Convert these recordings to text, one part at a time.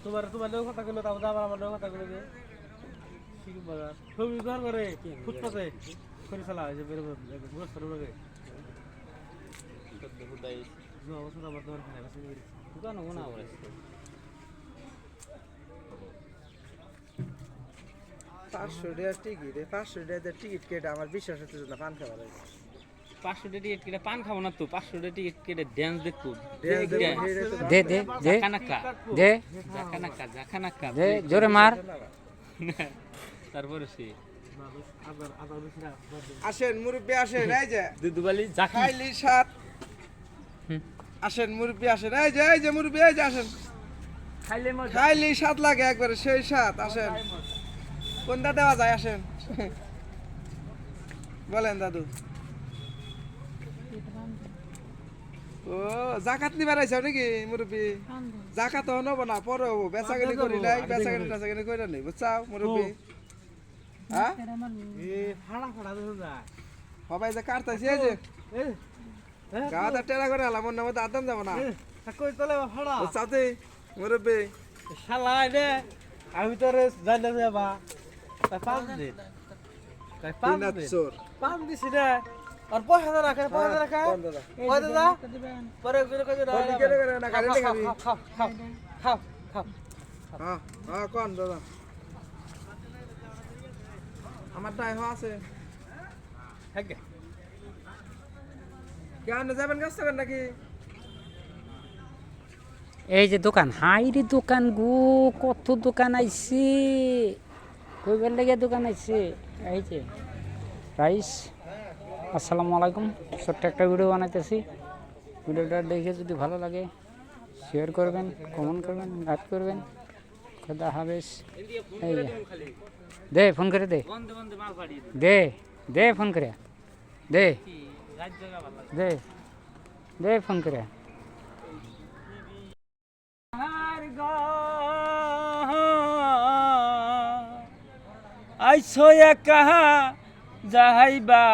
তোমার লোক কথা কইলো তারপর আবার আমার লোক কথা কইলো যে ঠিক বাজার ছবি ঘর করে ফুটপাতে করে চালা হয়েছে বের গোস্ত লোকে হুদাই জো অবস্থা আবার দর খাই আছে দোকান ওনা ওরে 500 টাকা টিকিট 500 টাকা টিকিট কেটে আমার বিশ্বাস হচ্ছে না পান খাবার 500 টাকা টিকিট কেটে পান খাবো না তো 500 টাকা টিকিট কেটে ড্যান্স দেখবো দে দে দে জাকানাকা দে জাকানাকা দে জোরে মার তারপরে সে আবার বেশি না আসেন মুরব্বি আসেন এই যে দুদুবালি জাকি খাইলি সাত আসেন মুরব্বি আসেন এই যে মুরব্বি এই যে আসেন খাইলে মজা খাইলি সাত লাগে একবারে সেই সাত আসেন কোনটা দেওয়া যায় আসেন বলেন দাদু ও জাকাত নিবার আইছো নাকি মুরব্বি জাকাত হনব না পরে হবো বেচাকেনি করি নাই বেচাকেনি কইরা নাই বুঝছাও মুরব্বি হ্যাঁ এ ফাড়া ফাড়া দেখো যায় সবাই যে কাটতাছে এই যে এ গাদা টেরা করে আলাম মন মধ্যে আদাম যাব না কই তলে ফাড়া বুঝছাতে মুরব্বি শালা রে আমি তো রে জানি না বা তাই পাঁচ দিন তাই পাঁচ পিনাট দিন চোর পাঁচ দিছি রে আর পয়সা রাখে পয়সা দা পরে করে করে বলি কেটে করে না গাড়ি খাবি খাও খাও খাও খাও হ্যাঁ হ্যাঁ কোন দাদা আমার টাই আছে হ্যাঁ কেন যাবেন কাজ করবেন নাকি এই যে দোকান হাই রে দোকান গো কত দোকান আইছে কইবার লাগে দোকান আইছে এই যে রাইস আসসালামু আলাইকুম ছোট্ট একটা ভিডিও বানাইতেছি ভিডিওটা দেখে যদি ভালো লাগে শেয়ার করবেন কমেন্ট করবেন লাইক করবেন খোদা হাফেজ এই যে দে ফোন করে দে বন্ধ বন্ধ মাল পাড়ি দে দে ফোন করে দে রাত জায়গা ভালো দে দে ফোন করে আইসো একা যাহাইবা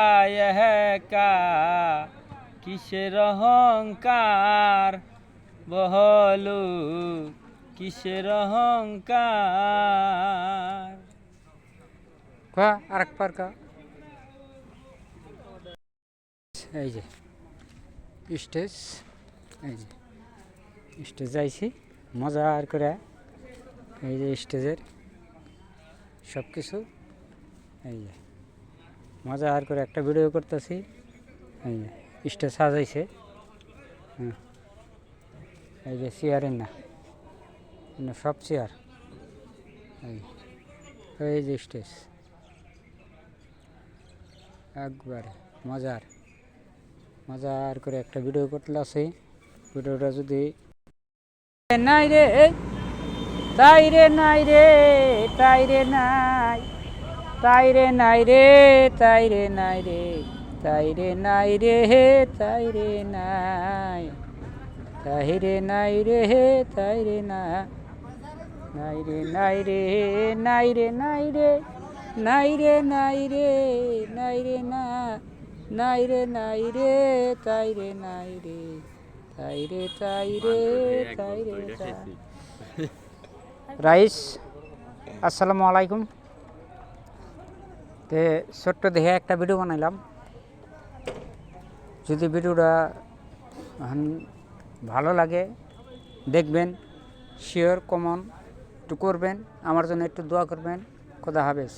একা কিসের অহংকার বহলু কিসের অহংকার কা আরেক পার কা এই যে স্টেজ এই যে স্টেজ আইছি মজা আর করে এই যে স্টেজের সব কিছু এই যে মজা আর করে একটা ভিডিও করতেছি এই যে স্টেজ সাজাইছে হ্যাঁ এই যে চেয়ারের না সব চেয়ার এই যে স্টেজ একবারে মজার করে একটা ভিডিও করতে আছে ভিডিওটা যদি নাই রে তাই রে নাই রে তাই রে নাই তাই রে নাই রে তাই রে নাই রে তাই রে নাই রে তাই রে নাই তাই রে নাই রে তাই রে না নাই রে নাই রে নাই রে নাই রে নাই রে নাই রে নাই রে না নাই রে নাই রে তাই রে নাই রে তাই রে তাই রে তাই রে রাইস আসসালামু আলাইকুম তে ছোট্ট দেখে একটা ভিডিও বানাইলাম যদি ভিডিওটা ভালো লাগে দেখবেন শেয়ার কমেন্ট একটু করবেন আমার জন্য একটু দোয়া করবেন খোদা হাফেজ